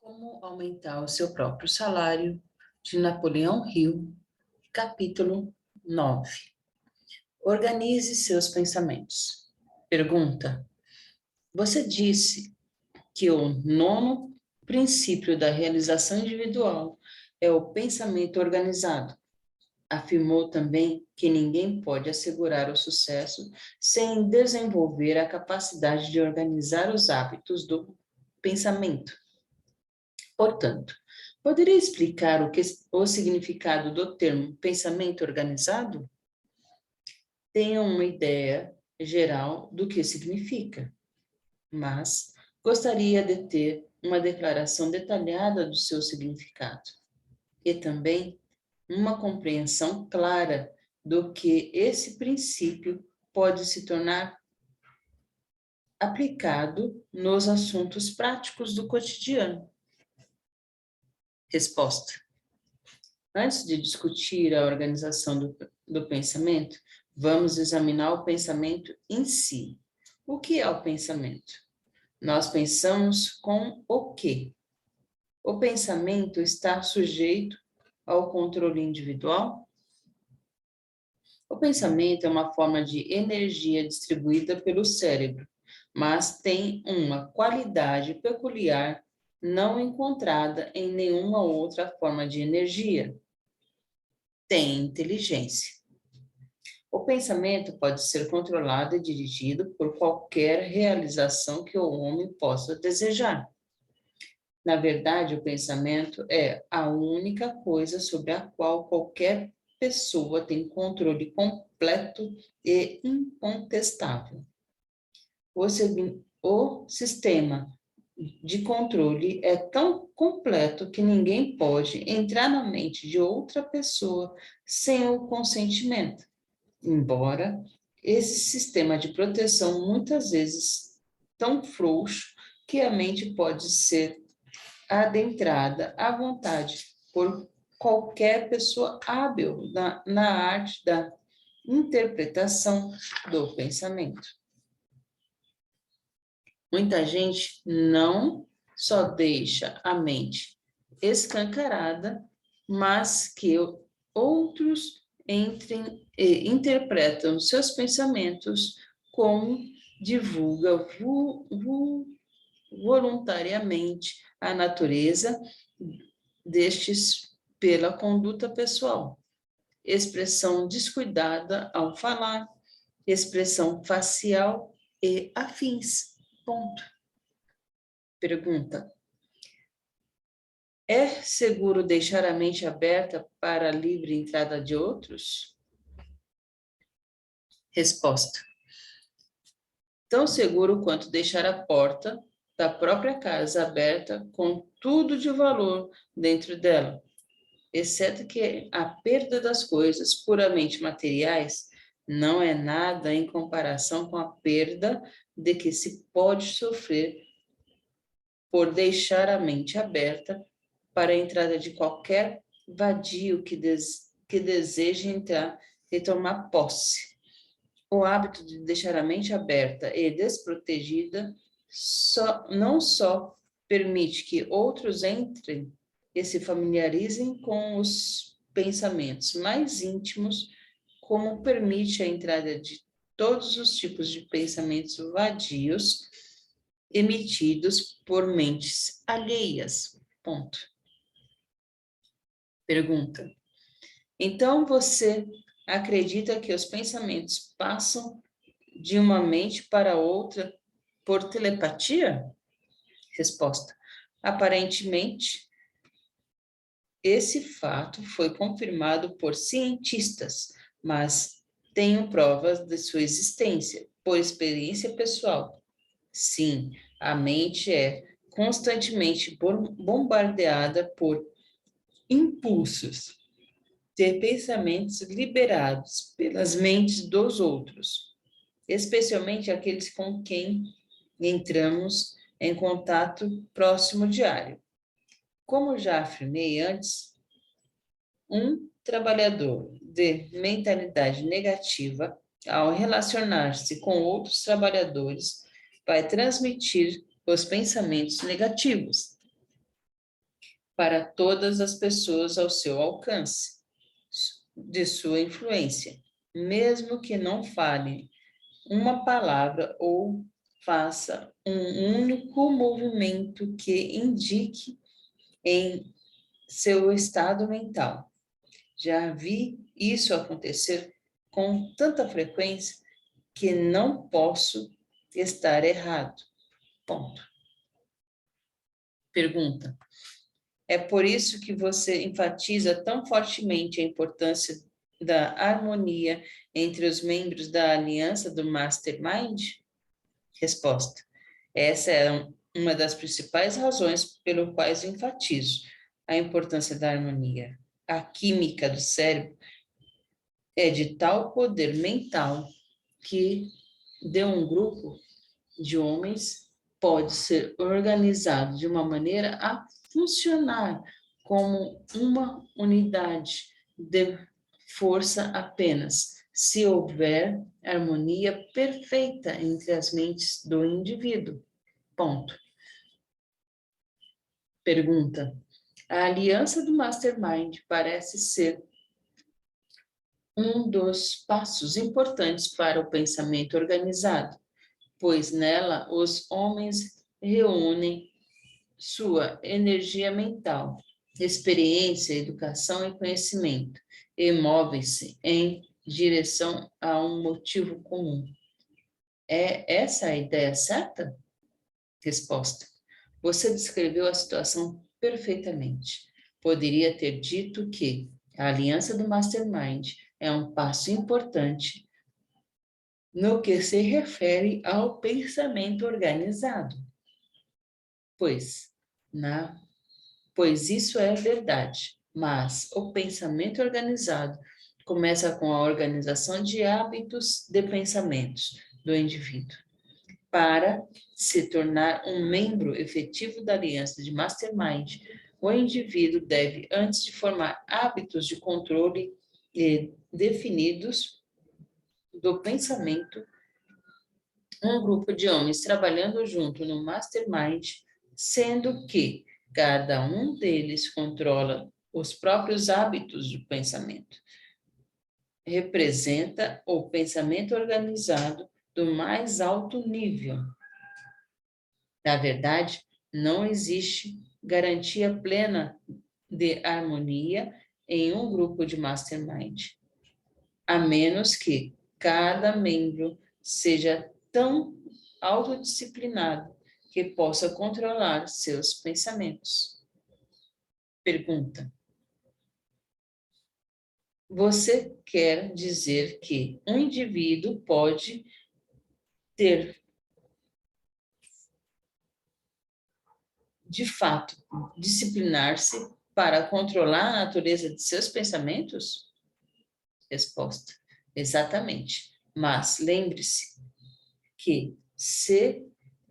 Como aumentar o seu próprio salário, de Napoleão Hill, capítulo 9. Organize seus pensamentos. Pergunta: você disse que o nono princípio da realização individual é o pensamento organizado. Afirmou também que ninguém pode assegurar o sucesso sem desenvolver a capacidade de organizar os hábitos do pensamento. Portanto, poderia explicar o significado do termo pensamento organizado? Tenha uma ideia geral do que significa, mas gostaria de ter uma declaração detalhada do seu significado e também uma compreensão clara do que esse princípio pode se tornar aplicado nos assuntos práticos do cotidiano. Resposta: antes de discutir a organização do pensamento, vamos examinar o pensamento em si. O que é o pensamento? Nós pensamos com o quê? O pensamento está sujeito ao controle individual? O pensamento é uma forma de energia distribuída pelo cérebro, mas tem uma qualidade peculiar não encontrada em nenhuma outra forma de energia. Tem inteligência. O pensamento pode ser controlado e dirigido por qualquer realização que o homem possa desejar. Na verdade, o pensamento é a única coisa sobre a qual qualquer pessoa tem controle completo e incontestável. O sistema de controle é tão completo que ninguém pode entrar na mente de outra pessoa sem o consentimento. Embora esse sistema de proteção muitas vezes tão frouxo que a mente pode ser adentrada à vontade por qualquer pessoa hábil na arte da interpretação do pensamento. Muita gente não só deixa a mente escancarada, mas que outros interpretam seus pensamentos como divulga voluntariamente a natureza destes pela conduta pessoal. Expressão descuidada ao falar, expressão facial e afins. Ponto. Pergunta: é seguro deixar a mente aberta para a livre entrada de outros? Resposta: tão seguro quanto deixar a porta da própria casa aberta com tudo de valor dentro dela, exceto que a perda das coisas puramente materiais não é nada em comparação com a perda de que se pode sofrer por deixar a mente aberta para a entrada de qualquer vadio que deseje entrar e tomar posse. O hábito de deixar a mente aberta e desprotegida não só permite que outros entrem e se familiarizem com os pensamentos mais íntimos, como permite a entrada de todos os tipos de pensamentos vadios emitidos por mentes alheias. Ponto. Pergunta: então você acredita que os pensamentos passam de uma mente para outra por telepatia? Resposta: aparentemente, esse fato foi confirmado por cientistas, mas tenho provas de sua existência por experiência pessoal. Sim, a mente é constantemente bombardeada por impulsos de pensamentos liberados pelas mentes dos outros, especialmente aqueles com quem entramos em contato próximo diário. Como já afirmei antes, um trabalhador de mentalidade negativa, ao relacionar-se com outros trabalhadores, vai transmitir os pensamentos negativos. para todas as pessoas ao seu alcance, de sua influência, mesmo que não fale uma palavra ou faça um único movimento que indique em seu estado mental. Já vi isso acontecer com tanta frequência que não posso estar errado. Ponto. Pergunta: é por isso que você enfatiza tão fortemente a importância da harmonia entre os membros da aliança do Mastermind? Resposta: essa é uma das principais razões pelo quais enfatizo a importância da harmonia. A química do cérebro é de tal poder mental que de um grupo de homens pode ser organizado de uma maneira a funcionar como uma unidade de força apenas se houver harmonia perfeita entre as mentes do indivíduo. Ponto. Pergunta: a aliança do Mastermind parece ser um dos passos importantes para o pensamento organizado, pois nela os homens reúnem sua energia mental, experiência, educação e conhecimento, e movem-se em direção a um motivo comum. É essa a ideia certa? Resposta: você descreveu a situação perfeitamente. Poderia ter dito que a aliança do Mastermind é um passo importante no que se refere ao pensamento organizado. Pois, pois isso é verdade, mas o pensamento organizado começa com a organização de hábitos de pensamentos do indivíduo. Para se tornar um membro efetivo da aliança de Mastermind, o indivíduo deve, antes de formar hábitos de controle definidos do pensamento, um grupo de homens trabalhando junto no Mastermind, sendo que cada um deles controla os próprios hábitos de pensamento. Representa o pensamento organizado do mais alto nível. Na verdade, não existe garantia plena de harmonia em um grupo de Mastermind, a menos que cada membro seja tão autodisciplinado que possa controlar seus pensamentos. Pergunta: você quer dizer que um indivíduo pode ter, de fato, disciplinar-se para controlar a natureza de seus pensamentos? Resposta: exatamente. Mas lembre-se que se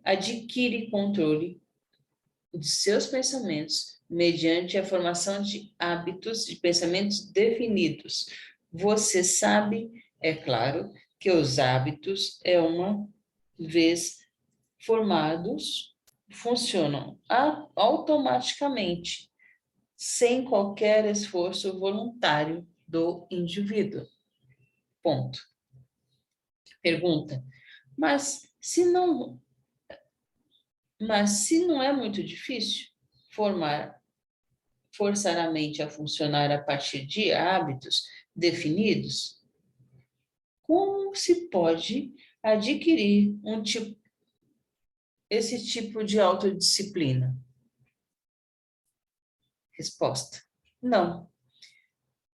adquire controle de seus pensamentos mediante a formação de hábitos de pensamentos definidos. Você sabe, é claro, que os hábitos, uma vez formados, funcionam automaticamente, sem qualquer esforço voluntário do indivíduo. Ponto. Pergunta: mas se não é muito difícil forçar a mente a funcionar a partir de hábitos definidos, como se pode adquirir esse tipo de autodisciplina? Resposta: não.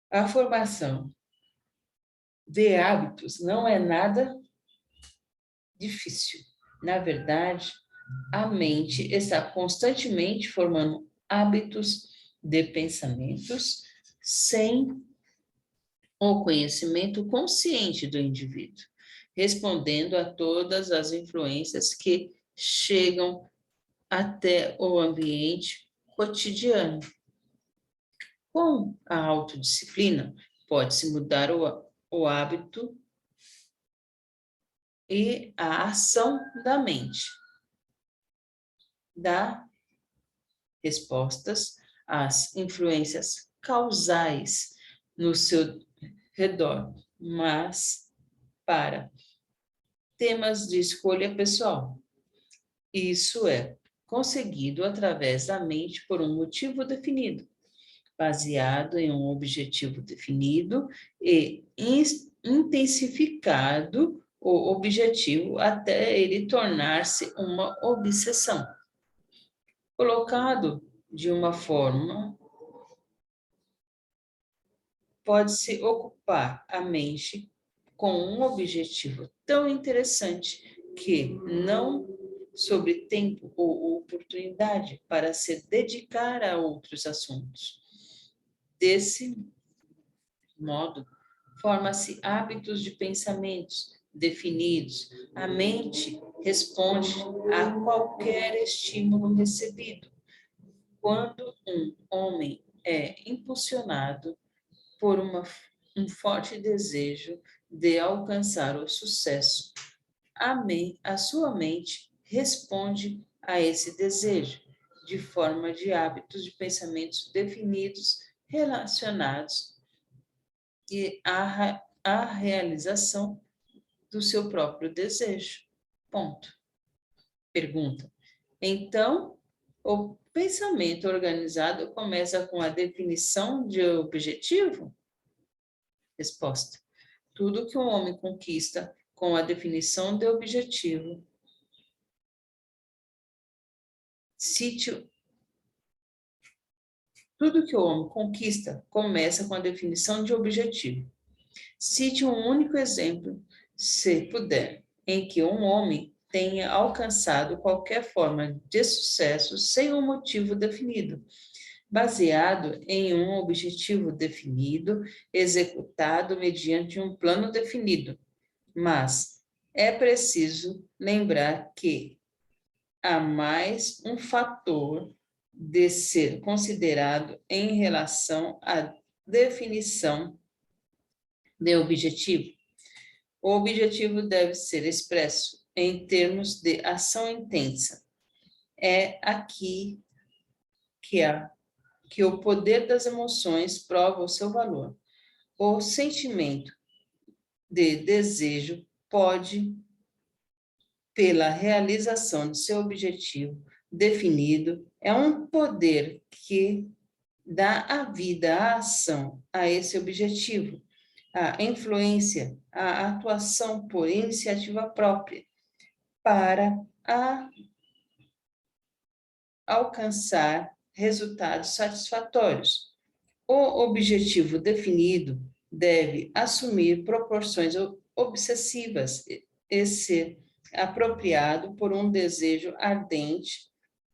A formação de hábitos não é nada difícil. Na verdade, a mente está constantemente formando hábitos de pensamentos sem o conhecimento consciente do indivíduo, respondendo a todas as influências que chegam até o ambiente cotidiano. Com a autodisciplina, pode-se mudar o hábito e a ação da mente. Dá respostas as influências causais no seu redor, mas para temas de escolha pessoal. Isso é conseguido através da mente por um motivo definido, baseado em um objetivo definido e intensificado o objetivo até ele tornar-se uma obsessão. Colocado de uma forma, pode-se ocupar a mente com um objetivo tão interessante que não sobre tempo ou oportunidade para se dedicar a outros assuntos. Desse modo, forma-se hábitos de pensamentos definidos. A mente responde a qualquer estímulo recebido. Quando um homem é impulsionado por um forte desejo de alcançar o sucesso, a sua mente responde a esse desejo de forma de hábitos de pensamentos definidos relacionados e à realização do seu próprio desejo. Ponto. Pergunta. Então, o pensamento organizado começa com a definição de objetivo? Resposta. Tudo que um homem conquista com a definição de objetivo, tudo que o homem conquista começa com a definição de objetivo. Cite um único exemplo, se puder, em que um homem tenha alcançado qualquer forma de sucesso sem um motivo definido, baseado em um objetivo definido, executado mediante um plano definido. Mas é preciso lembrar que há mais um fator de ser considerado em relação à definição de objetivo. O objetivo deve ser expresso em termos de ação intensa. É aqui que o poder das emoções prova o seu valor. O sentimento de desejo pode, pela realização de seu objetivo definido, é um poder que dá a vida, a ação a esse objetivo, a influência, a atuação por iniciativa própria para alcançar resultados satisfatórios. O objetivo definido deve assumir proporções obsessivas e ser apropriado por um desejo ardente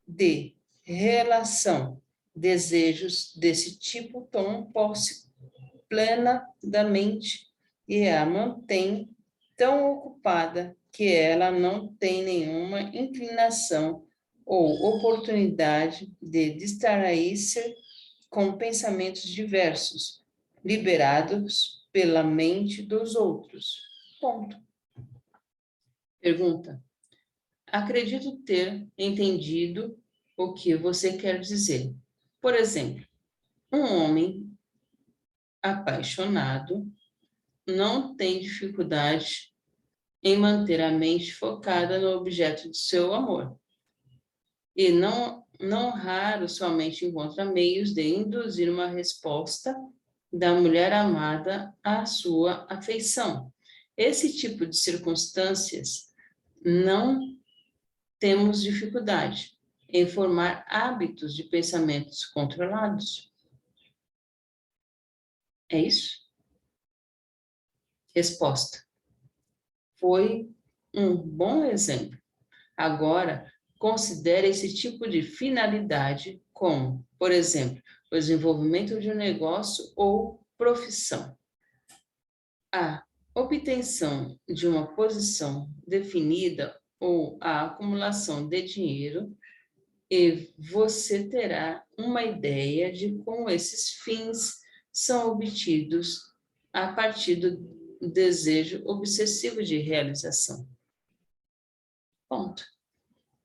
de relação. Desejos desse tipo tomam posse plena da mente e a mantém tão ocupada que ela não tem nenhuma inclinação ou oportunidade de distrair-se com pensamentos diversos, liberados pela mente dos outros. Ponto. Pergunta. Acredito ter entendido o que você quer dizer. Por exemplo, um homem apaixonado não tem dificuldade em manter a mente focada no objeto de seu amor. E não raro somente encontra meios de induzir uma resposta da mulher amada à sua afeição. Esse tipo de circunstâncias não temos dificuldade em formar hábitos de pensamentos controlados. É isso? Resposta. Foi um bom exemplo. Agora, considere esse tipo de finalidade como, por exemplo, o desenvolvimento de um negócio ou profissão. A obtenção de uma posição definida ou a acumulação de dinheiro, e você terá uma ideia de como esses fins são obtidos a partir do desejo obsessivo de realização. Ponto.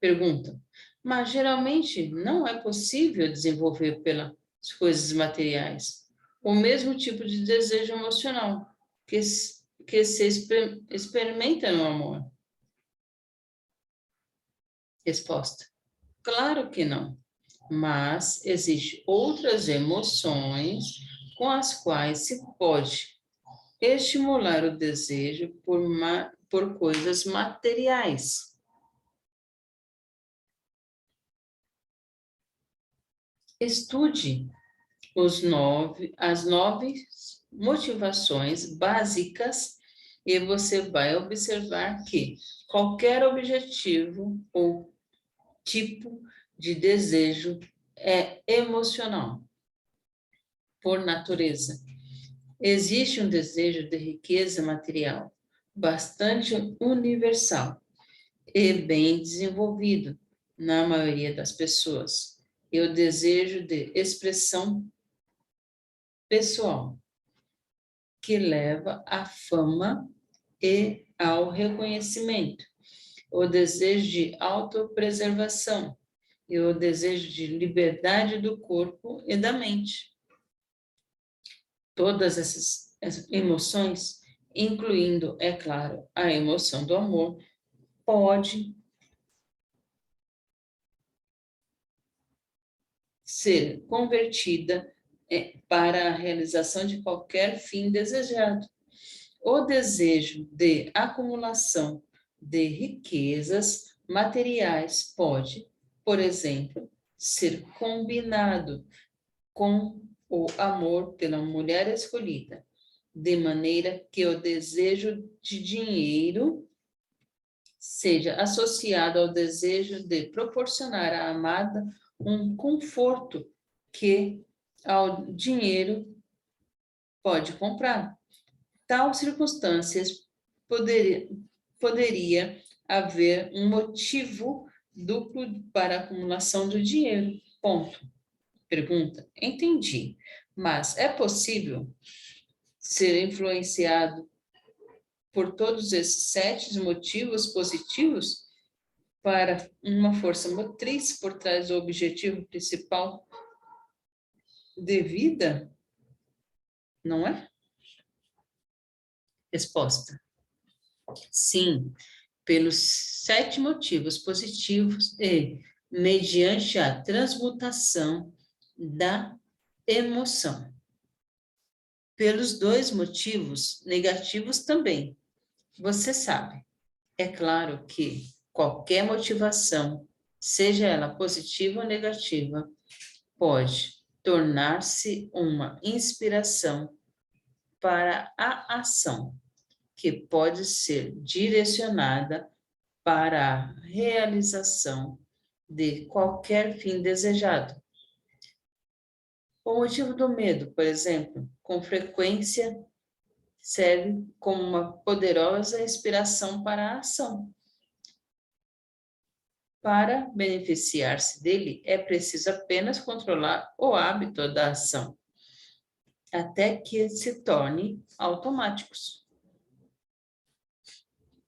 Pergunta. mas geralmente não é possível desenvolver pelas coisas materiais o mesmo tipo de desejo emocional que se experimenta no amor. Resposta: claro que não. Mas existem outras emoções com as quais se pode estimular o desejo por coisas materiais. Estude as 9 motivações básicas e você vai observar que qualquer objetivo ou tipo de desejo é emocional, por natureza. Existe um desejo de riqueza material bastante universal e bem desenvolvido na maioria das pessoas, e o desejo de expressão pessoal, que leva à fama e ao reconhecimento, o desejo de autopreservação e o desejo de liberdade do corpo e da mente. Todas essas emoções, incluindo, é claro, a emoção do amor, pode ser convertida para a realização de qualquer fim desejado. O desejo de acumulação de riquezas materiais pode, por exemplo, ser combinado com o amor pela mulher escolhida, de maneira que o desejo de dinheiro seja associado ao desejo de proporcionar à amada um conforto que ao dinheiro pode comprar. Tal circunstâncias poderia haver um motivo duplo para a acumulação do dinheiro. Ponto. Pergunta: entendi, mas é possível ser influenciado por todos esses 7 motivos positivos para uma força motriz por trás do objetivo principal de vida? Não é? Resposta: sim, pelos 7 motivos positivos e mediante a transmutação da emoção. Pelos 2 motivos negativos também. Você sabe, é claro que qualquer motivação, seja ela positiva ou negativa, pode tornar-se uma inspiração para a ação, que pode ser direcionada para a realização de qualquer fim desejado. O motivo do medo, por exemplo, com frequência serve como uma poderosa inspiração para a ação. Para beneficiar-se dele, é preciso apenas controlar o hábito da ação, até que se torne automáticos.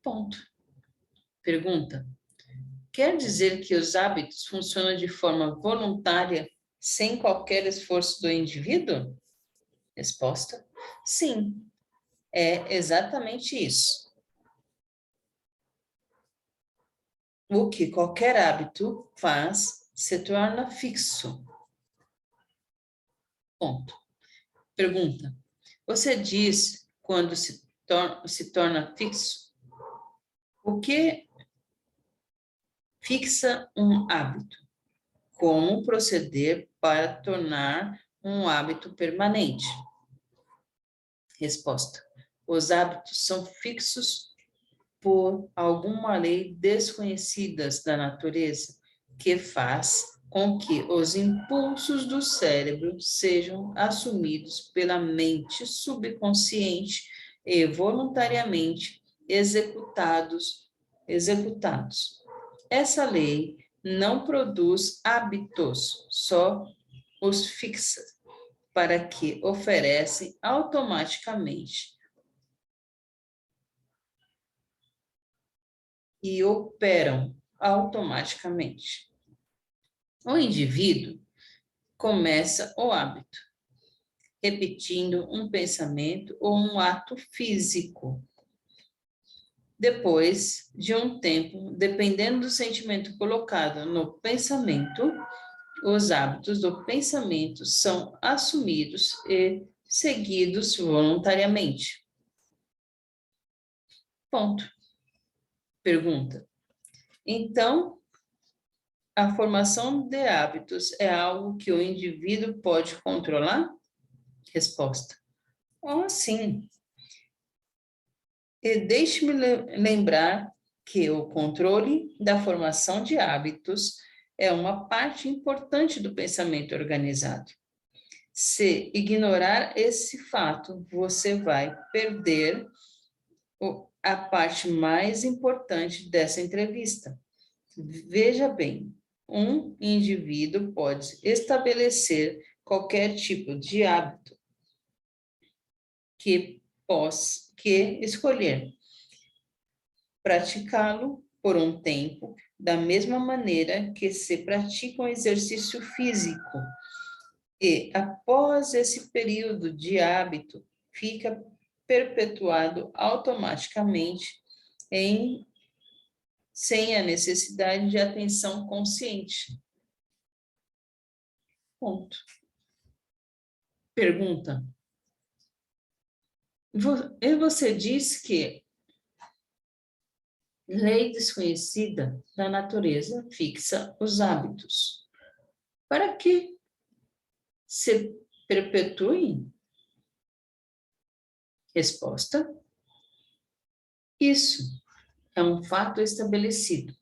Ponto. Pergunta: quer dizer que os hábitos funcionam de forma voluntária, sem qualquer esforço do indivíduo? Resposta: sim, é exatamente isso. O que qualquer hábito faz se torna fixo. Ponto. Pergunta: você diz quando se torna fixo? O que fixa um hábito? Como proceder para tornar um hábito permanente? Resposta: os hábitos são fixos por alguma lei desconhecida da natureza, que faz com que os impulsos do cérebro sejam assumidos pela mente subconsciente e voluntariamente executados. Essa lei não produz hábitos, só os fixa, para que oferecem automaticamente e operam automaticamente. O indivíduo começa o hábito, repetindo um pensamento ou um ato físico. Depois de um tempo, dependendo do sentimento colocado no pensamento, os hábitos do pensamento são assumidos e seguidos voluntariamente. Ponto. Pergunta. Então, a formação de hábitos é algo que o indivíduo pode controlar? Resposta. Oh, sim. E deixe-me lembrar que o controle da formação de hábitos é uma parte importante do pensamento organizado. Se ignorar esse fato, você vai perder a parte mais importante dessa entrevista. Veja bem, um indivíduo pode estabelecer qualquer tipo de hábito que escolher praticá-lo por um tempo, da mesma maneira que se pratica um exercício físico. E, após esse período de hábito, fica perpetuado automaticamente sem a necessidade de atenção consciente. Ponto. Pergunta. E você diz que lei desconhecida da natureza fixa os hábitos. Para que se perpetuem? Resposta. Isso é um fato estabelecido.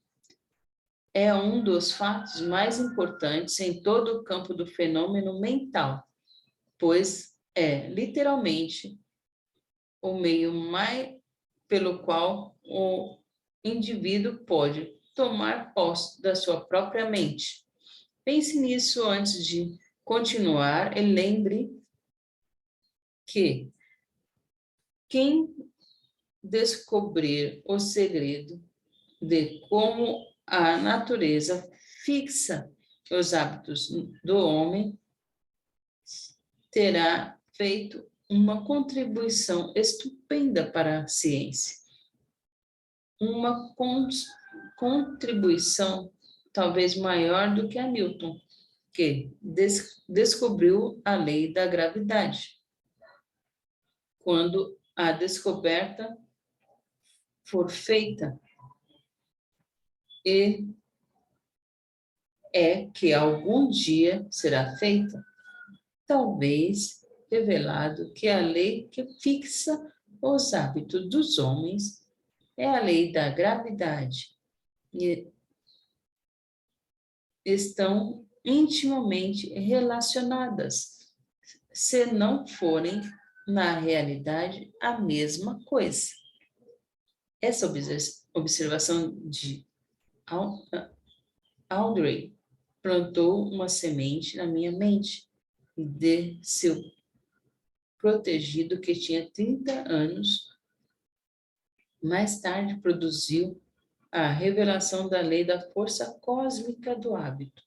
É um dos fatos mais importantes em todo o campo do fenômeno mental, pois é literalmente o meio mais pelo qual o indivíduo pode tomar posse da sua própria mente. Pense nisso antes de continuar e lembre que quem descobrir o segredo de como a natureza fixa os hábitos do homem terá feito uma contribuição estupenda para a ciência. Uma contribuição talvez maior do que a Newton, que descobriu a lei da gravidade. Quando a descoberta for feita, e é que algum dia será feita, talvez revelado que a lei que fixa os hábitos dos homens é a lei da gravidade e estão intimamente relacionadas, se não forem, na realidade, a mesma coisa. Essa observação de Audrey plantou uma semente na minha mente de seu protegido que tinha 30 anos. Mais tarde produziu a revelação da lei da força cósmica do hábito,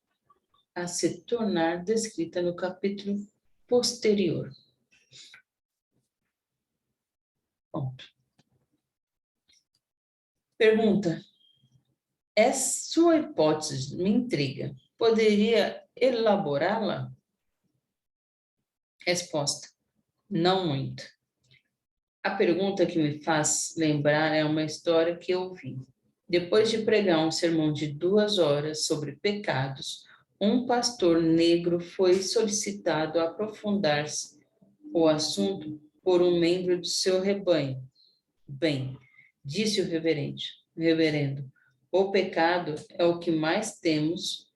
a se tornar descrita no capítulo posterior. Ponto. Pergunta. Sua hipótese me intriga. Poderia elaborá-la? Resposta. Não muito. A pergunta que me faz lembrar é uma história que eu ouvi. Depois de pregar um sermão de 2 horas sobre pecados, um pastor negro foi solicitado a aprofundar-se o assunto por um membro do seu rebanho. Bem, disse o reverendo, o pecado é o que mais temos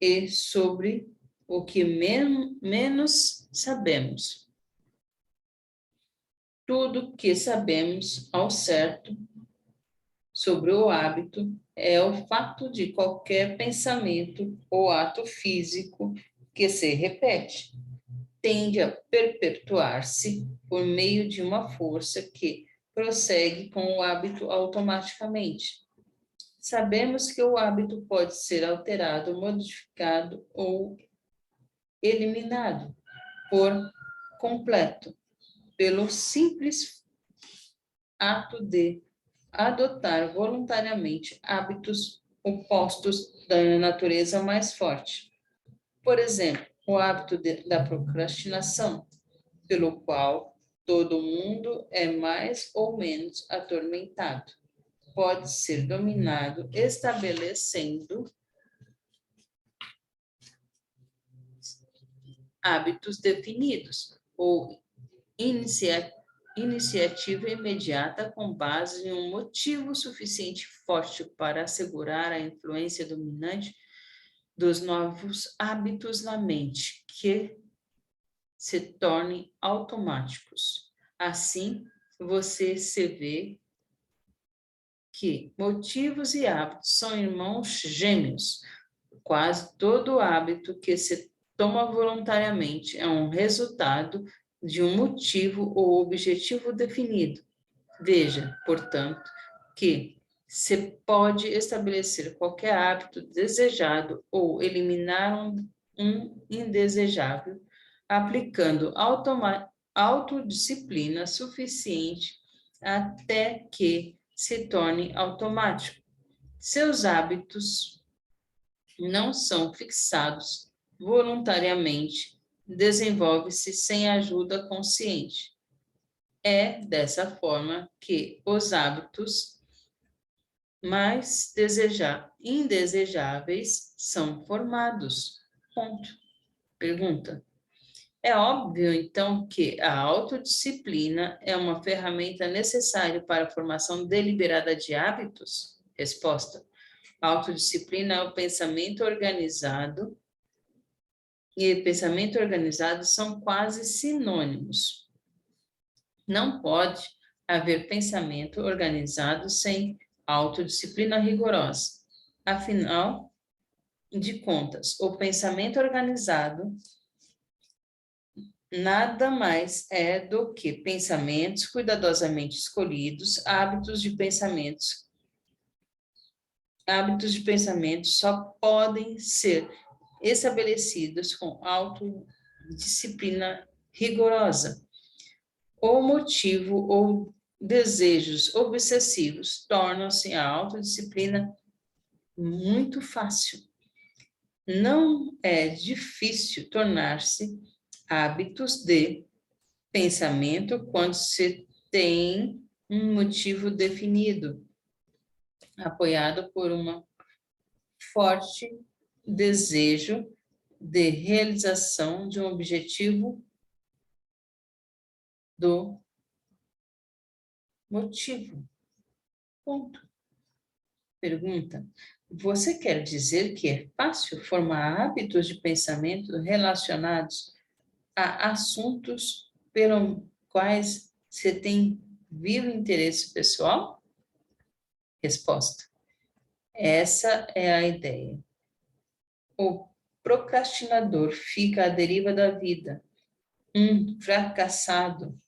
e sobre o que menos sabemos. Tudo que sabemos ao certo sobre o hábito é o fato de qualquer pensamento ou ato físico que se repete tende a perpetuar-se por meio de uma força que prossegue com o hábito automaticamente, Sabemos que o hábito pode ser alterado, modificado ou eliminado por completo, pelo simples ato de adotar voluntariamente hábitos opostos da natureza mais forte. Por exemplo, o hábito da procrastinação, pelo qual todo mundo é mais ou menos atormentado, pode ser dominado estabelecendo hábitos definidos ou iniciativa imediata com base em um motivo suficiente forte para assegurar a influência dominante dos novos hábitos na mente, que se tornem automáticos. Assim, você se vê que motivos e hábitos são irmãos gêmeos. Quase todo hábito que se toma voluntariamente é um resultado de um motivo ou objetivo definido. Veja, portanto, que se pode estabelecer qualquer hábito desejado ou eliminar um indesejável, aplicando autodisciplina suficiente até que se torne automático. Seus hábitos não são fixados voluntariamente, desenvolve-se sem ajuda consciente. É dessa forma que os hábitos mais indesejáveis são formados. Ponto. Pergunta. É óbvio, então, que a autodisciplina é uma ferramenta necessária para a formação deliberada de hábitos? Resposta. A autodisciplina é o pensamento organizado, e pensamento organizado são quase sinônimos. Não pode haver pensamento organizado sem autodisciplina rigorosa. Afinal de contas, o pensamento organizado nada mais é do que pensamentos cuidadosamente escolhidos, hábitos de pensamento só podem ser estabelecidos com autodisciplina rigorosa. O motivo ou desejos obsessivos tornam-se a autodisciplina muito fácil. Não é difícil tornar-se hábitos de pensamento quando se tem um motivo definido, apoiado por um forte desejo de realização de um objetivo do motivo. Ponto. Pergunta. Você quer dizer que é fácil formar hábitos de pensamento relacionados a assuntos pelos quais você tem vivo interesse pessoal? Resposta. Essa é a ideia. O procrastinador fica à deriva da vida, um fracassado,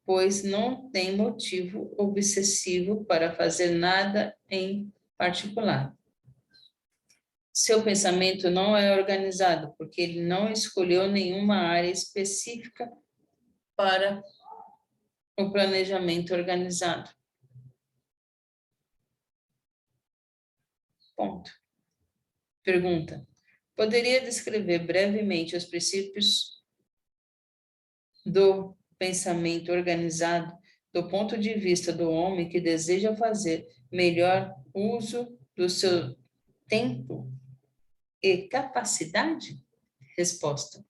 pois não tem motivo obsessivo para fazer nada em particular. Seu pensamento não é organizado, porque ele não escolheu nenhuma área específica para o planejamento organizado. Ponto. Pergunta. Poderia descrever brevemente os princípios do pensamento organizado do ponto de vista do homem que deseja fazer melhor uso do seu tempo e capacidade? Resposta.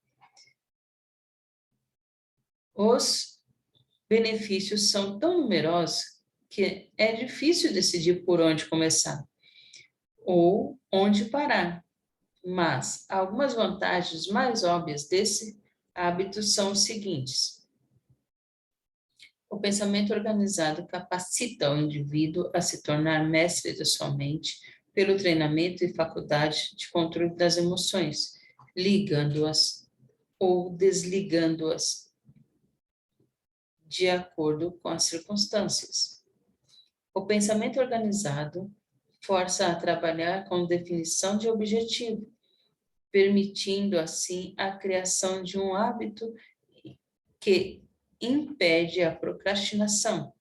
Os benefícios são tão numerosos que é difícil decidir por onde começar ou onde parar. Mas algumas vantagens mais óbvias desse hábito são os seguintes. O pensamento organizado capacita o indivíduo a se tornar mestre da sua mente pelo treinamento e faculdade de controle das emoções, ligando-as ou desligando-as de acordo com as circunstâncias. O pensamento organizado força a trabalhar com definição de objetivo, permitindo assim a criação de um hábito que impede a procrastinação.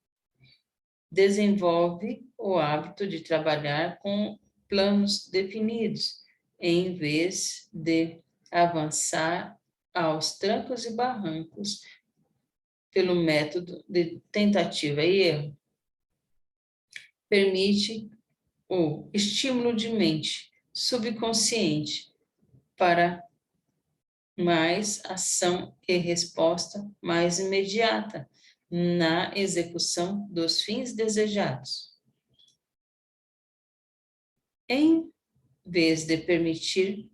Desenvolve o hábito de trabalhar com planos definidos, em vez de avançar aos trancos e barrancos pelo método de tentativa e erro. Permite o estímulo de mente subconsciente para mais ação e resposta mais imediata na execução dos fins desejados. Em vez de permitir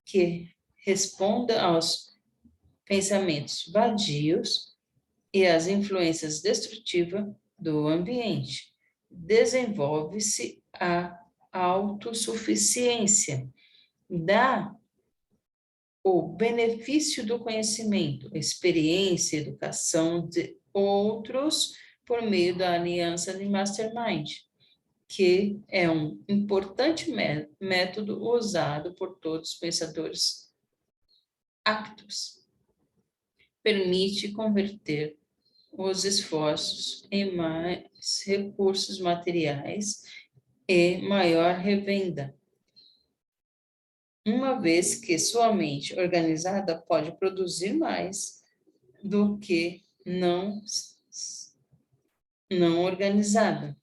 que responda aos pensamentos vadios e às influências destrutivas do ambiente, desenvolve-se a autossuficiência, dá o benefício do conhecimento, experiência, educação de outros por meio da aliança de mastermind, que é um importante método usado por todos os pensadores aptos. Permite converter os esforços em mais recursos materiais e maior revenda, uma vez que sua mente organizada pode produzir mais do que não organizada.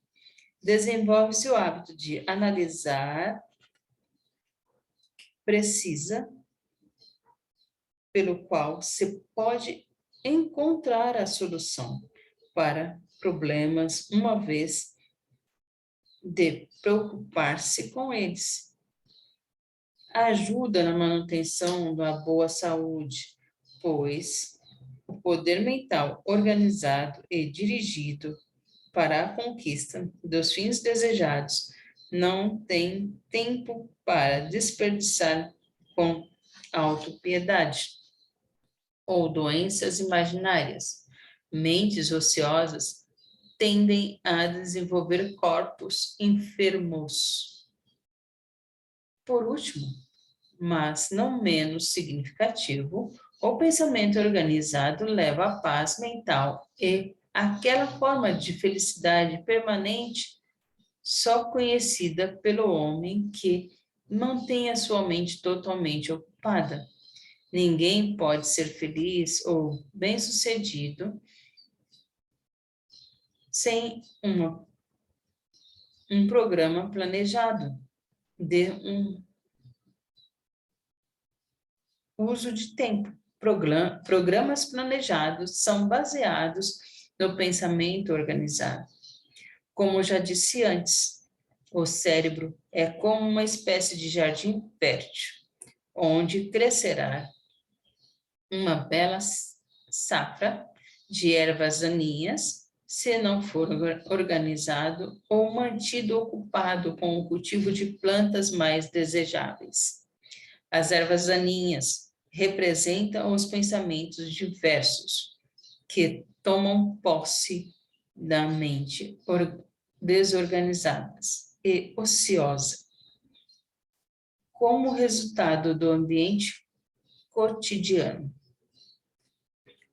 Desenvolve-se o hábito de analisar precisa, pelo qual se pode encontrar a solução para problemas, uma vez de preocupar-se com eles. Ajuda na manutenção da boa saúde, pois o poder mental organizado e dirigido para a conquista dos fins desejados não tem tempo para desperdiçar com autopiedade ou doenças imaginárias. Mentes ociosas tendem a desenvolver corpos enfermos. Por último, mas não menos significativo, o pensamento organizado leva à paz mental e àquela forma de felicidade permanente só conhecida pelo homem que mantém a sua mente totalmente ocupada. Ninguém pode ser feliz ou bem-sucedido sem um programa planejado de um uso de tempo. Programas planejados são baseados no pensamento organizado. Como já disse antes, o cérebro é como uma espécie de jardim fértil, onde crescerá uma bela safra de ervas daninhas, se não for organizado ou mantido ocupado com o cultivo de plantas mais desejáveis. As ervas daninhas representam os pensamentos diversos que tomam posse da mente desorganizadas e ociosa. Como resultado do ambiente cotidiano.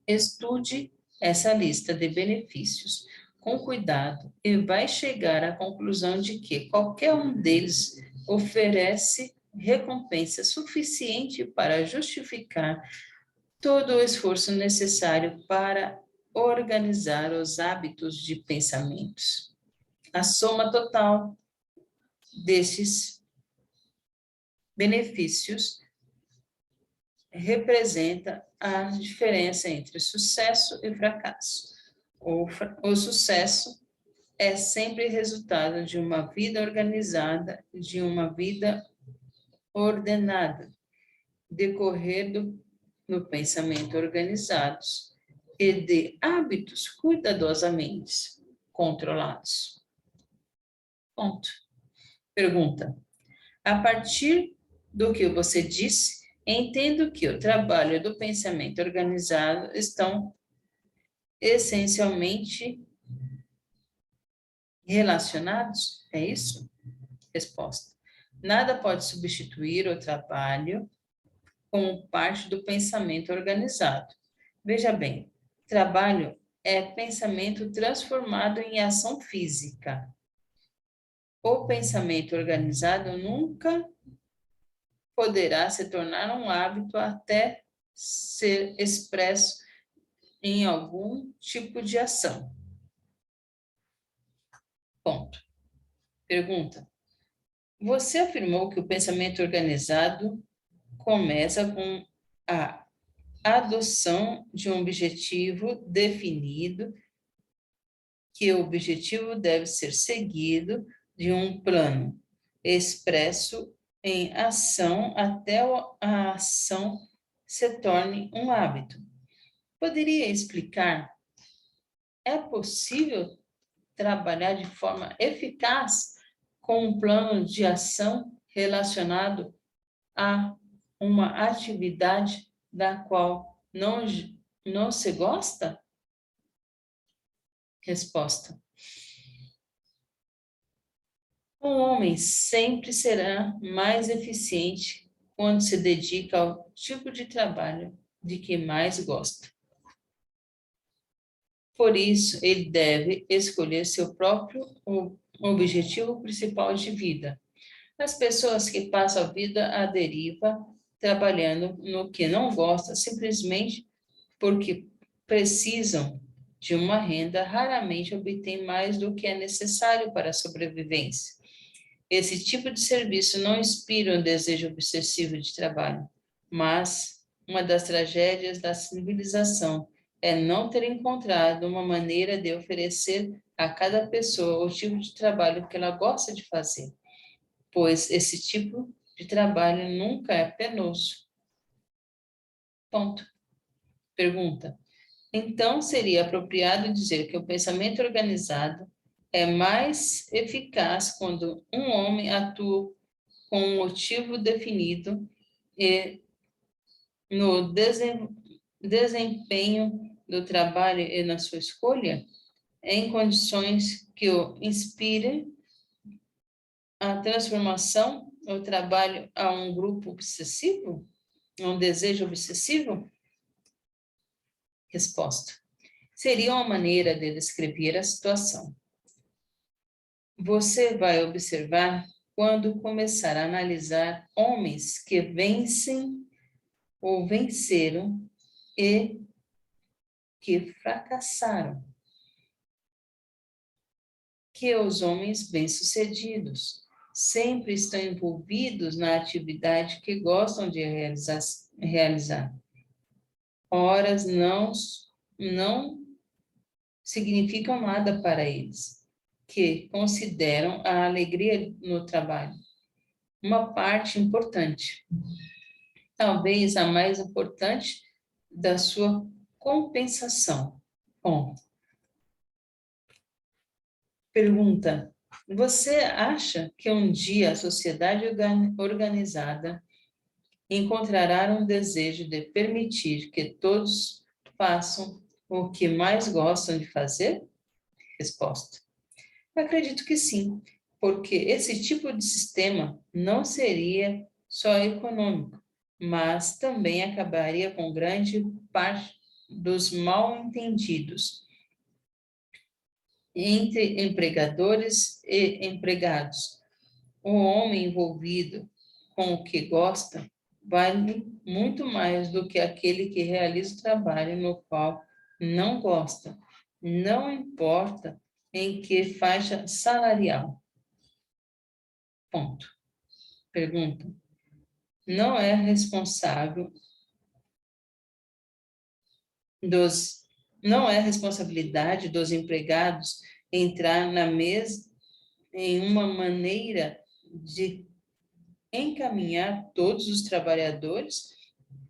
Estude essa lista de benefícios com cuidado e vai chegar à conclusão de que qualquer um deles oferece recompensa suficiente para justificar todo o esforço necessário para organizar os hábitos de pensamentos. A soma total desses benefícios representa a diferença entre sucesso e fracasso. O sucesso é sempre resultado de uma vida organizada, de uma vida ordenada, decorrer do pensamento organizados e de hábitos cuidadosamente controlados. Ponto. Pergunta. A partir do que você disse, entendo que o trabalho do pensamento organizado estão essencialmente relacionados? É isso? Resposta. Nada pode substituir o trabalho como parte do pensamento organizado. Veja bem, trabalho é pensamento transformado em ação física. O pensamento organizado nunca poderá se tornar um hábito até ser expresso em algum tipo de ação. Ponto. Pergunta. Você afirmou que o pensamento organizado começa com a adoção de um objetivo definido, que o objetivo deve ser seguido de um plano expresso em ação até a ação se torne um hábito. Poderia explicar? É possível trabalhar de forma eficaz com um plano de ação relacionado a uma atividade da qual não se gosta? Resposta. Um homem sempre será mais eficiente quando se dedica ao tipo de trabalho de que mais gosta. Por isso, ele deve escolher seu próprio objetivo principal de vida. As pessoas que passam a vida à deriva, trabalhando no que não gosta, simplesmente porque precisam de uma renda, raramente obtêm mais do que é necessário para a sobrevivência. Esse tipo de serviço não inspira um desejo obsessivo de trabalho, mas uma das tragédias da civilização é não ter encontrado uma maneira de oferecer a cada pessoa o tipo de trabalho que ela gosta de fazer, pois esse tipo de trabalho nunca é penoso. Ponto. Pergunta. Então, seria apropriado dizer que o pensamento organizado é mais eficaz quando um homem atua com um motivo definido e no desempenho do trabalho e na sua escolha, em condições que o inspirem a transformação, o trabalho a um grupo obsessivo, a um desejo obsessivo? Resposta. Seria uma maneira de descrever a situação. Você vai observar quando começar a analisar homens que vencem ou venceram e que fracassaram, que os homens bem-sucedidos sempre estão envolvidos na atividade que gostam de realizar. Horas não significam nada para eles, que consideram a alegria no trabalho uma parte importante, talvez a mais importante da sua compensação. Bom, pergunta: você acha que um dia a sociedade organizada encontrará um desejo de permitir que todos façam o que mais gostam de fazer? Resposta. Acredito que sim, porque esse tipo de sistema não seria só econômico, mas também acabaria com grande parte dos mal-entendidos entre empregadores e empregados. O homem envolvido com o que gosta vale muito mais do que aquele que realiza o trabalho no qual não gosta, não importa em que faixa salarial. Ponto. Pergunta. Não é responsável não é responsabilidade dos empregados entrar na mesa em uma maneira de encaminhar todos os trabalhadores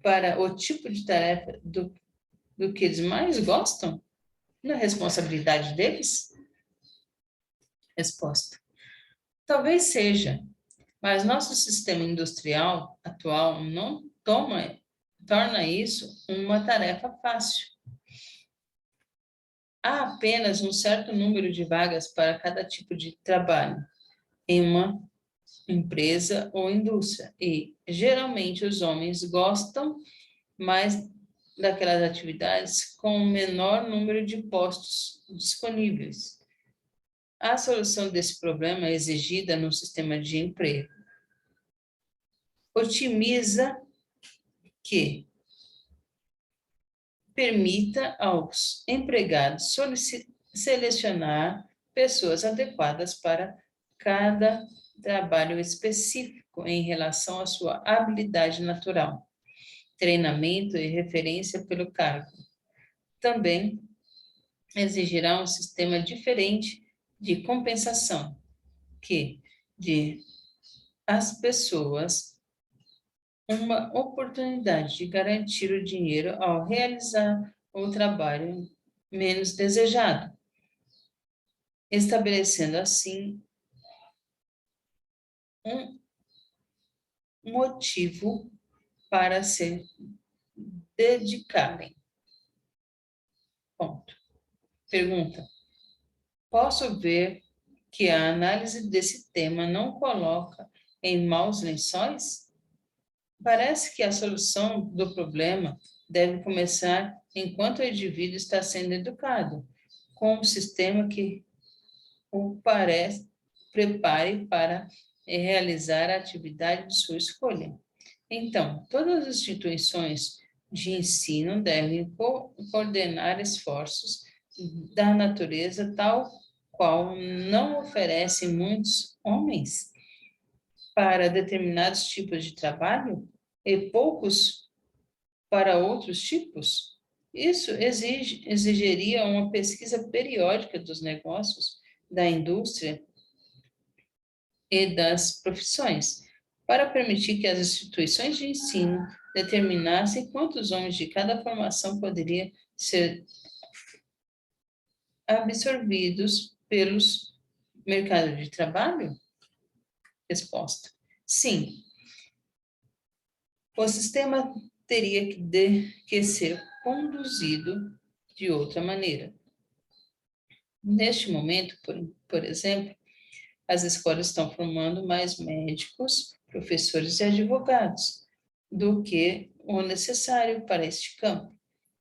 para o tipo de tarefa do que eles mais gostam? Não é responsabilidade deles? Resposta. Talvez seja, mas nosso sistema industrial atual não torna isso uma tarefa fácil. há apenas um certo número de vagas para cada tipo de trabalho em uma empresa ou indústria e, geralmente, os homens gostam mais daquelas atividades com o menor número de postos disponíveis. A solução desse problema é exigida no sistema de emprego. Otimiza que permita aos empregados selecionar pessoas adequadas para cada trabalho específico em relação à sua habilidade natural, treinamento e referência pelo cargo. Também exigirá um sistema diferente de compensação, que dê às pessoas uma oportunidade de garantir o dinheiro ao realizar o trabalho menos desejado, estabelecendo assim um motivo para se dedicarem. Ponto. Pergunta: posso ver que a análise desse tema não coloca em maus lençóis? Parece que a solução do problema deve começar enquanto o indivíduo está sendo educado, com um sistema que o prepare para realizar a atividade de sua escolha. Então, todas as instituições de ensino devem coordenar esforços da natureza tal qual não oferece muitos homens para determinados tipos de trabalho e poucos para outros tipos. Isso exigiria uma pesquisa periódica dos negócios, da indústria e das profissões, para permitir que as instituições de ensino determinassem quantos homens de cada formação poderiam ser absorvidos pelos mercados de trabalho? Resposta: sim. O sistema teria que ser conduzido de outra maneira. Neste momento, por exemplo, as escolas estão formando mais médicos, professores e advogados do que o necessário para este campo.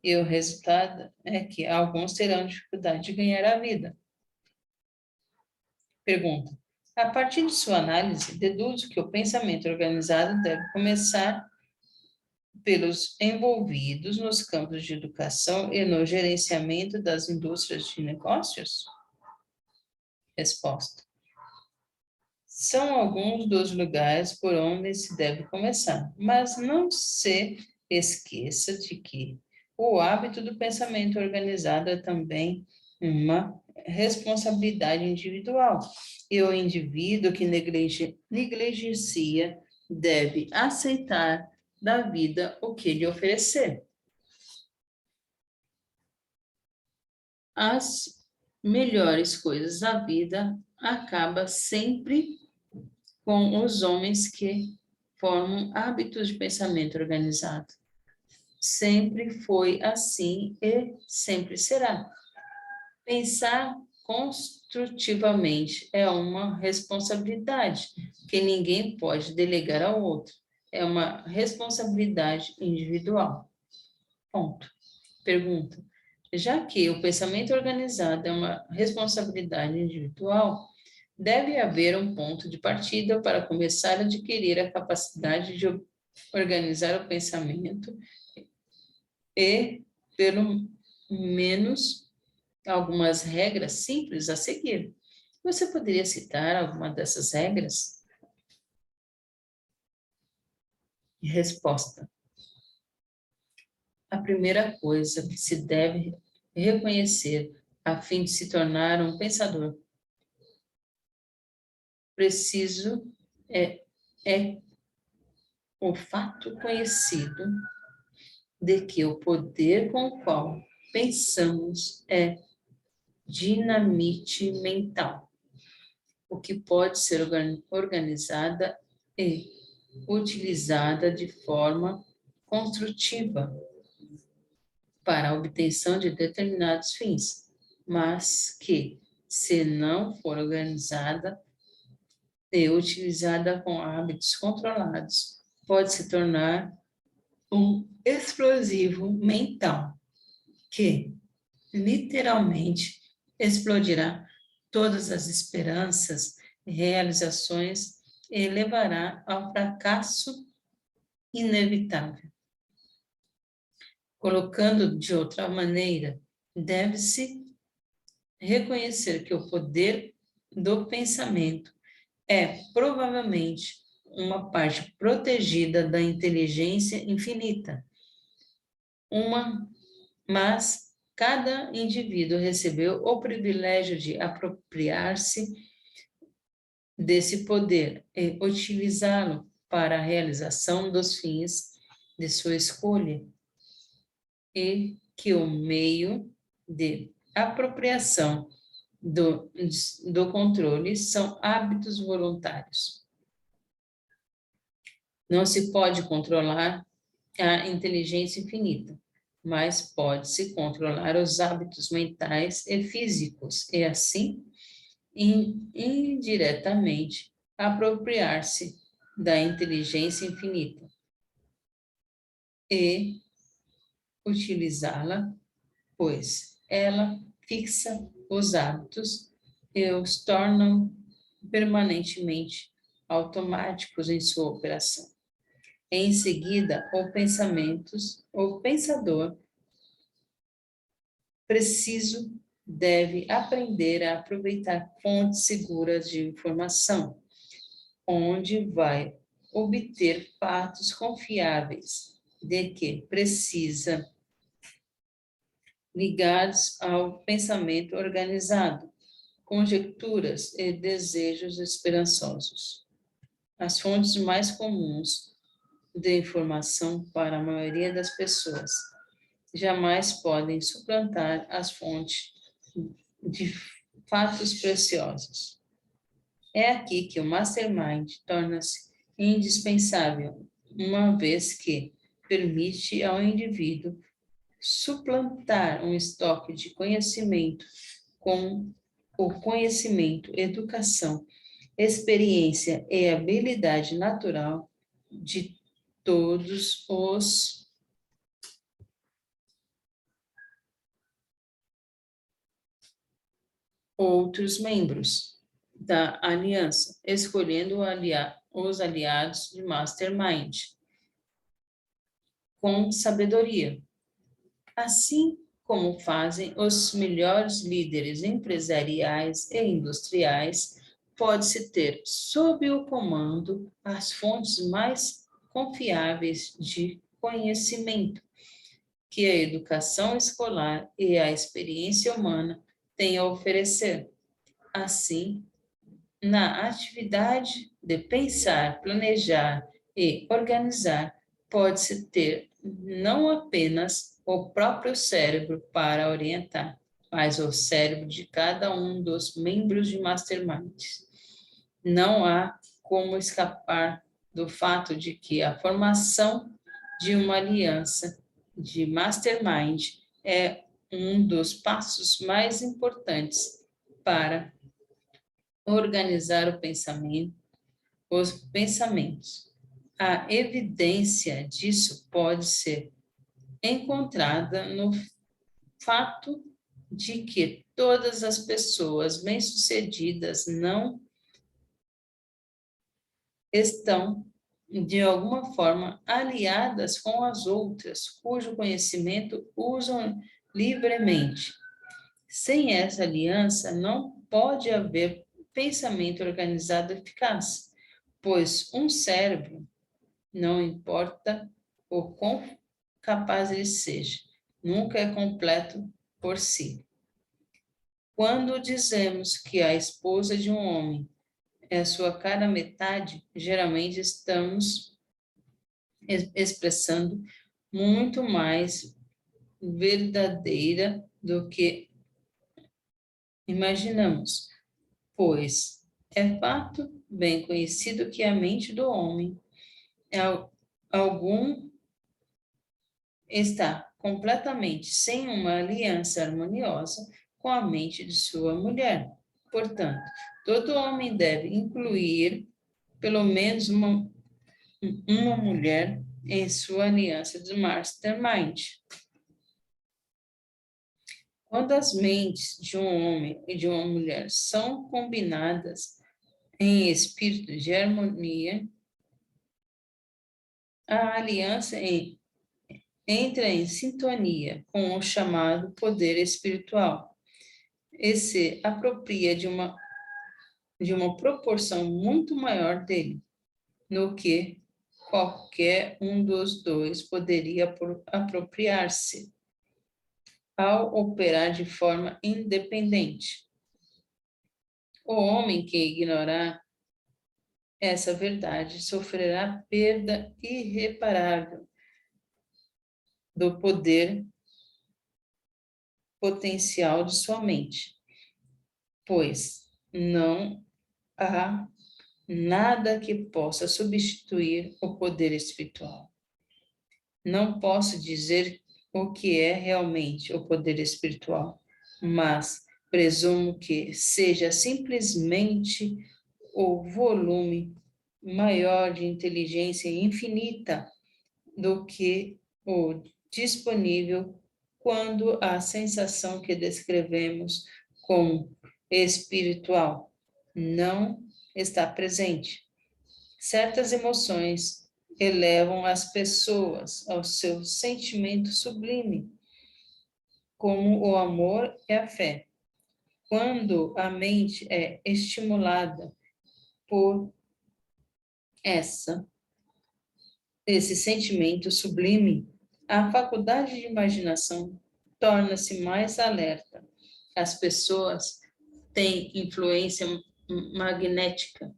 E o resultado é que alguns terão dificuldade de ganhar a vida. Pergunta: a partir de sua análise, deduzo que o pensamento organizado deve começar pelos envolvidos nos campos de educação e no gerenciamento das indústrias de negócios? Resposta: são alguns dos lugares por onde se deve começar, mas não se esqueça de que o hábito do pensamento organizado é também uma responsabilidade individual, e o indivíduo que negligencia deve aceitar da vida o que lhe oferecer. As melhores coisas da vida acabam sempre com os homens que formam hábitos de pensamento organizado. Sempre foi assim e sempre será. Pensar construtivamente é uma responsabilidade que ninguém pode delegar ao outro. É uma responsabilidade individual. Ponto. Pergunta: já que o pensamento organizado é uma responsabilidade individual, deve haver um ponto de partida para começar a adquirir a capacidade de organizar o pensamento e, pelo menos, algumas regras simples a seguir. Você poderia citar alguma dessas regras? Resposta: a primeira coisa que se deve reconhecer a fim de se tornar um pensador preciso é o fato conhecido de que o poder com o qual pensamos é dinamite mental, o que pode ser organizada e utilizada de forma construtiva para a obtenção de determinados fins. mas que, se não for organizada e utilizada com hábitos controlados, pode se tornar um explosivo mental que literalmente explodirá todas as esperanças e realizações e levará ao fracasso inevitável. Colocando de outra maneira, deve-se reconhecer que o poder do pensamento é provavelmente uma parte protegida da inteligência infinita, mas cada indivíduo recebeu o privilégio de apropriar-se desse poder e utilizá-lo para a realização dos fins de sua escolha, e que o meio de apropriação do controle são hábitos voluntários. Não se pode controlar a inteligência infinita, mas pode-se controlar os hábitos mentais e físicos, e assim, indiretamente, apropriar-se da inteligência infinita e utilizá-la, pois ela fixa os hábitos e os torna permanentemente automáticos em sua operação. Em seguida, o pensador preciso deve aprender a aproveitar fontes seguras de informação, onde vai obter fatos confiáveis de que precisa, ligados ao pensamento organizado, conjecturas e desejos esperançosos. As fontes mais comuns de informação para a maioria das pessoas jamais podem suplantar as fontes de fatos preciosos. É aqui que o Mastermind torna-se indispensável, uma vez que permite ao indivíduo suplantar um estoque de conhecimento com o conhecimento, educação, experiência e habilidade natural de todos os outros membros da aliança, escolhendo os aliados de Mastermind com sabedoria, assim como fazem os melhores líderes empresariais e industriais. Pode-se ter sob o comando as fontes mais confiáveis de conhecimento que a educação escolar e a experiência humana têm a oferecer. Assim, na atividade de pensar, planejar e organizar, pode-se ter não apenas o próprio cérebro para orientar, mas o cérebro de cada um dos membros de Mastermind. Não há como escapar do fato de que a formação de uma aliança de Mastermind é um dos passos mais importantes para organizar os pensamentos. A evidência disso pode ser encontrada no fato de que todas as pessoas bem-sucedidas não estão, de alguma forma, aliadas com as outras, cujo conhecimento usam livremente. Sem essa aliança, não pode haver pensamento organizado eficaz, pois um cérebro, não importa o quão capaz ele seja, nunca é completo por si. Quando dizemos que a esposa de um homem é a sua cara metade, geralmente estamos expressando muito mais verdadeira do que imaginamos, pois é fato bem conhecido que a mente do homem está completamente sem uma aliança harmoniosa com a mente de sua mulher. Portanto, todo homem deve incluir pelo menos uma mulher em sua aliança de mastermind. Quando as mentes de um homem e de uma mulher são combinadas em espírito de harmonia, a aliança entra em sintonia com o chamado poder espiritual e se apropria de uma proporção muito maior dele, no que qualquer um dos dois poderia apropriar-se ao operar de forma independente. O homem que ignorar essa verdade sofrerá perda irreparável do poder potencial de sua mente, pois não há nada que possa substituir o poder espiritual. Não posso dizer o que é realmente o poder espiritual, mas presumo que seja simplesmente o volume maior de inteligência infinita do que o disponível quando a sensação que descrevemos como espiritual não está presente. Certas emoções elevam as pessoas ao seu sentimento sublime, como o amor e a fé. Quando a mente é estimulada por esse sentimento sublime, a faculdade de imaginação torna-se mais alerta. As pessoas têm influência magnética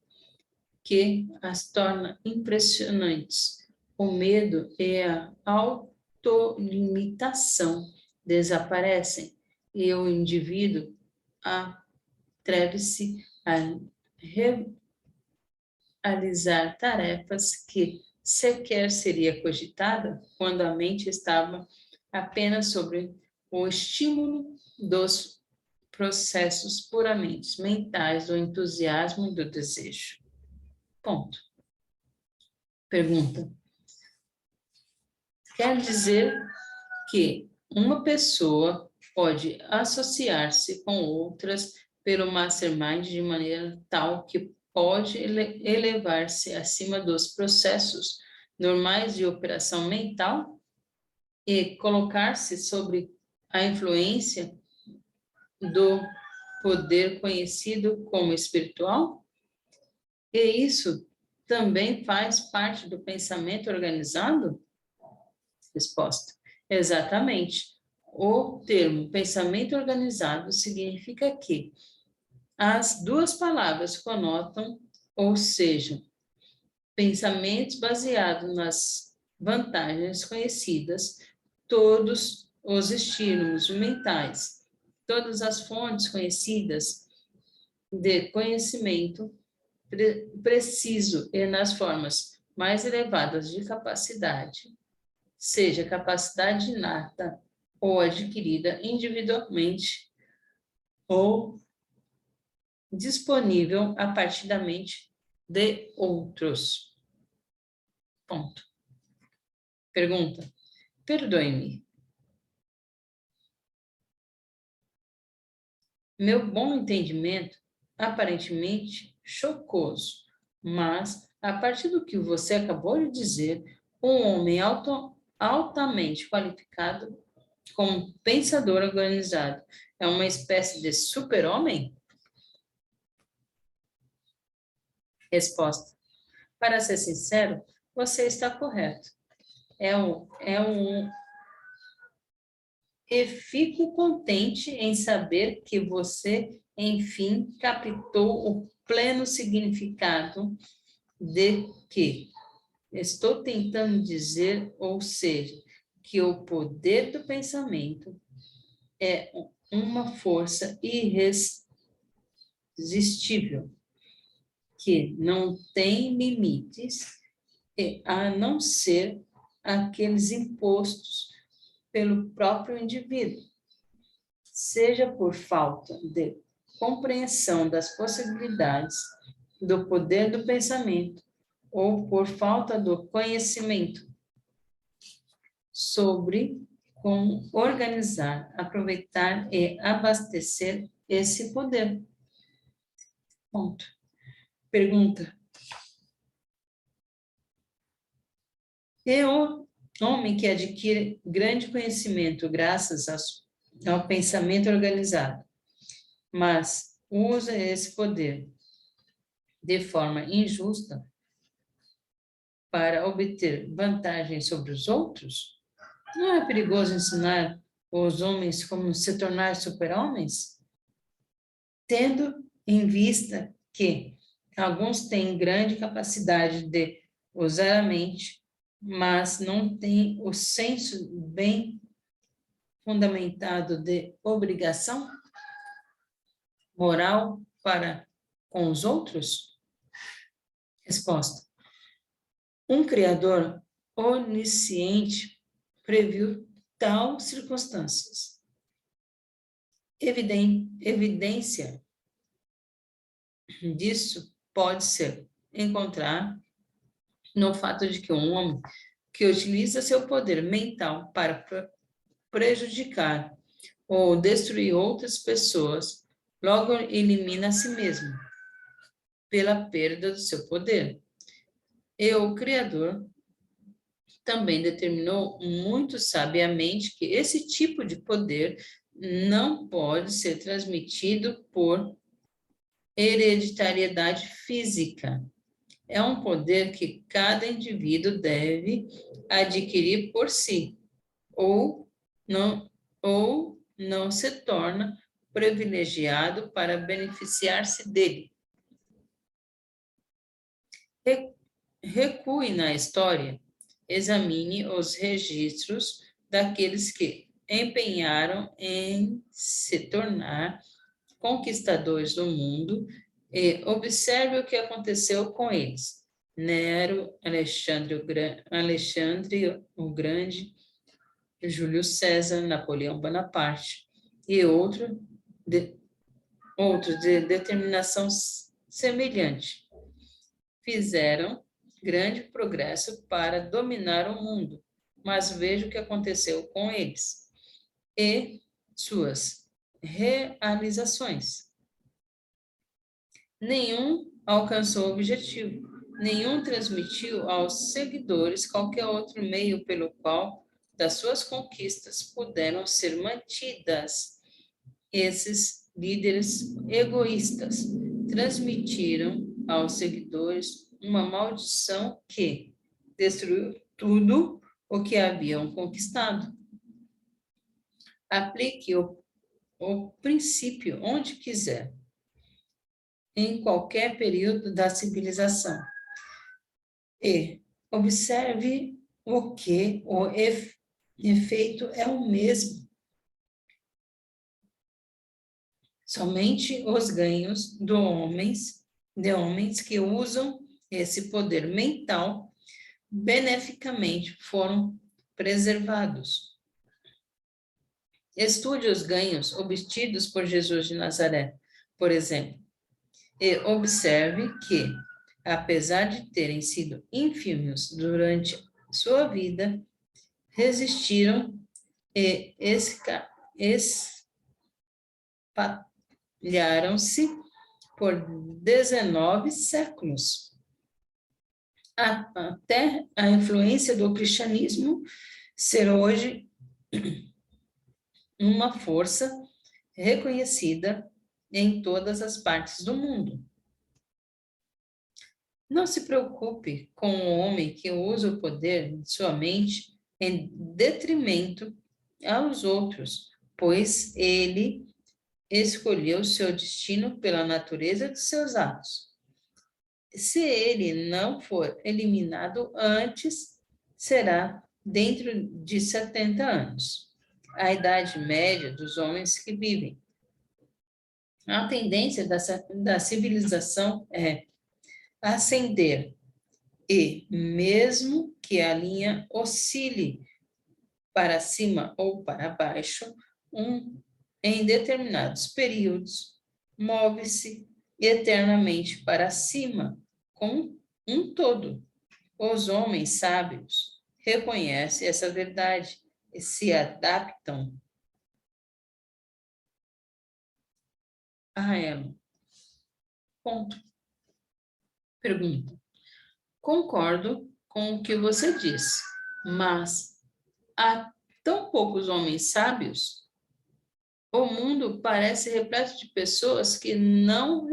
que as torna impressionantes. O medo e a autolimitação desaparecem e o indivíduo atreve-se a realizar tarefas que sequer seria cogitada quando a mente estava apenas sobre o estímulo dos processos puramente mentais do entusiasmo e do desejo. Ponto. Pergunta. Quer dizer que uma pessoa pode associar-se com outras pelo mastermind de maneira tal que pode elevar-se acima dos processos normais de operação mental e colocar-se sobre a influência do poder conhecido como espiritual? E isso também faz parte do pensamento organizado? Resposta. Exatamente. O termo pensamento organizado significa que as duas palavras conotam, ou seja, pensamentos baseados nas vantagens conhecidas, todos os estímulos mentais, todas as fontes conhecidas de conhecimento preciso e nas formas mais elevadas de capacidade, seja capacidade inata ou adquirida individualmente ou disponível a partir da mente de outros. Ponto. Pergunta. Perdoe-me. Meu bom entendimento, aparentemente chocoso, mas, a partir do que você acabou de dizer, um homem altamente qualificado como pensador organizado é uma espécie de super-homem? Resposta. Para ser sincero, você está correto. E fico contente em saber que você, enfim, captou o pleno significado de que estou tentando dizer, ou seja, que o poder do pensamento é uma força irresistível, que não tem limites, a não ser aqueles impostos pelo próprio indivíduo. seja por falta de compreensão das possibilidades do poder do pensamento ou por falta do conhecimento sobre como organizar, aproveitar e abastecer esse poder. Ponto. Pergunta. E o homem que adquire grande conhecimento graças ao pensamento organizado, mas usa esse poder de forma injusta para obter vantagem sobre os outros? Não é perigoso ensinar os homens como se tornar super-homens? Tendo em vista que alguns têm grande capacidade de usar a mente, mas não têm o senso bem fundamentado de obrigação moral para com os outros? Resposta. Um Criador onisciente previu tal circunstâncias. Evidência disso pode ser encontrar no fato de que um homem que utiliza seu poder mental para prejudicar ou destruir outras pessoas, logo elimina a si mesmo pela perda do seu poder. E o Criador também determinou muito sabiamente que esse tipo de poder não pode ser transmitido por hereditariedade física. É um poder que cada indivíduo deve adquirir por si, ou não se torna privilegiado para beneficiar-se dele. Recue na história, examine os registros daqueles que empenharam em se tornar conquistadores do mundo e observe o que aconteceu com eles. Nero, Alexandre o Grande, Júlio César, Napoleão Bonaparte e outros de determinação semelhante. Fizeram grande progresso para dominar o mundo, mas veja o que aconteceu com eles e suas realizações. Nenhum alcançou o objetivo, nenhum transmitiu aos seguidores qualquer outro meio pelo qual das suas conquistas puderam ser mantidas. Esses líderes egoístas transmitiram aos seguidores uma maldição que destruiu tudo o que haviam conquistado. Aplique o princípio onde quiser, em qualquer período da civilização. E observe o que o efeito é o mesmo. Somente os ganhos de homens que usam esse poder mental beneficamente foram preservados. Estude os ganhos obtidos por Jesus de Nazaré, por exemplo, e observe que, apesar de terem sido ínfimos durante sua vida, resistiram e espalharam-se por 19 séculos. Até a influência do cristianismo ser hoje uma força reconhecida em todas as partes do mundo. Não se preocupe com o homem que usa o poder de sua mente em detrimento aos outros, pois ele escolheu seu destino pela natureza de seus atos. Se ele não for eliminado antes, será dentro de 70 anos, a idade média dos homens que vivem. A tendência da civilização é ascender e, mesmo que a linha oscile para cima ou para baixo, um em determinados períodos, move-se eternamente para cima, com um todo. Os homens sábios reconhecem essa verdade e se adaptam a ela. Ponto. Pergunta. Concordo com o que você diz, mas há tão poucos homens sábios. O mundo parece repleto de pessoas que não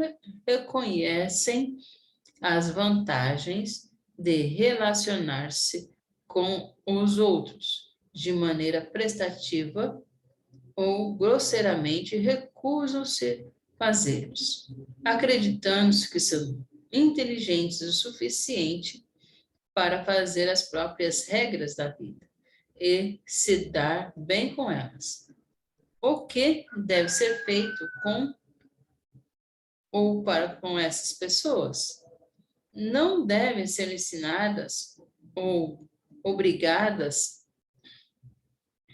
reconhecem as vantagens de relacionar-se com os outros de maneira prestativa ou grosseiramente recusam-se fazê-los, acreditando que são inteligentes o suficiente para fazer as próprias regras da vida e se dar bem com elas. O que deve ser feito com ou para com essas pessoas? Não devem ser ensinadas ou obrigadas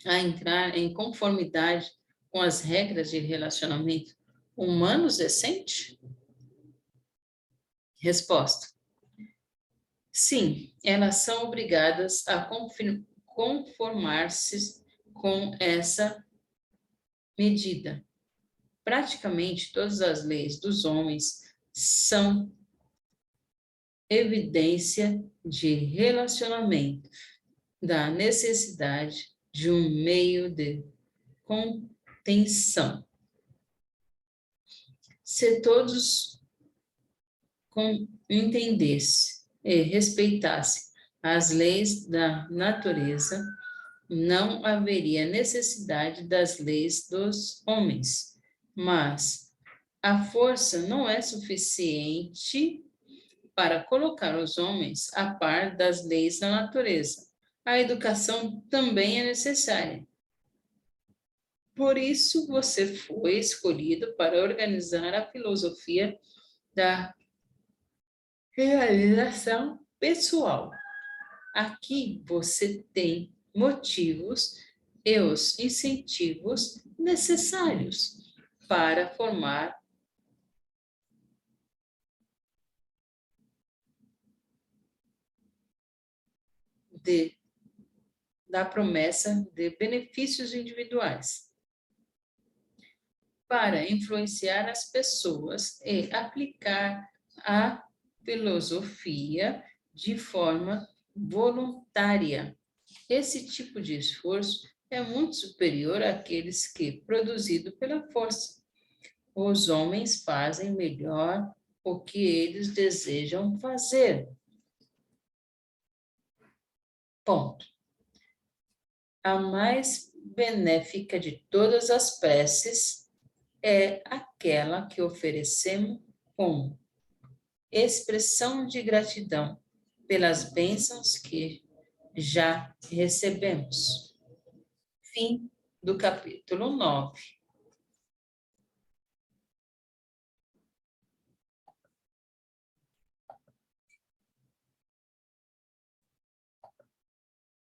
a entrar em conformidade com as regras de relacionamento humanos decente? Resposta. Sim, elas são obrigadas a conformar-se com essa medida. Praticamente todas as leis dos homens são evidência de relacionamento, da necessidade de um meio de contenção. Se todos entendessem e respeitassem as leis da natureza, não haveria necessidade das leis dos homens, mas a força não é suficiente para colocar os homens a par das leis da natureza. A educação também é necessária. Por isso, você foi escolhido para organizar a filosofia da realização pessoal. Aqui você tem motivos e os incentivos necessários para formar da promessa de benefícios individuais, para influenciar as pessoas e aplicar a filosofia de forma voluntária. Esse tipo de esforço é muito superior àqueles que, produzido pela força, os homens fazem melhor o que eles desejam fazer. Ponto. A mais benéfica de todas as preces é aquela que oferecemos como expressão de gratidão pelas bênçãos que já recebemos. Fim do capítulo 9.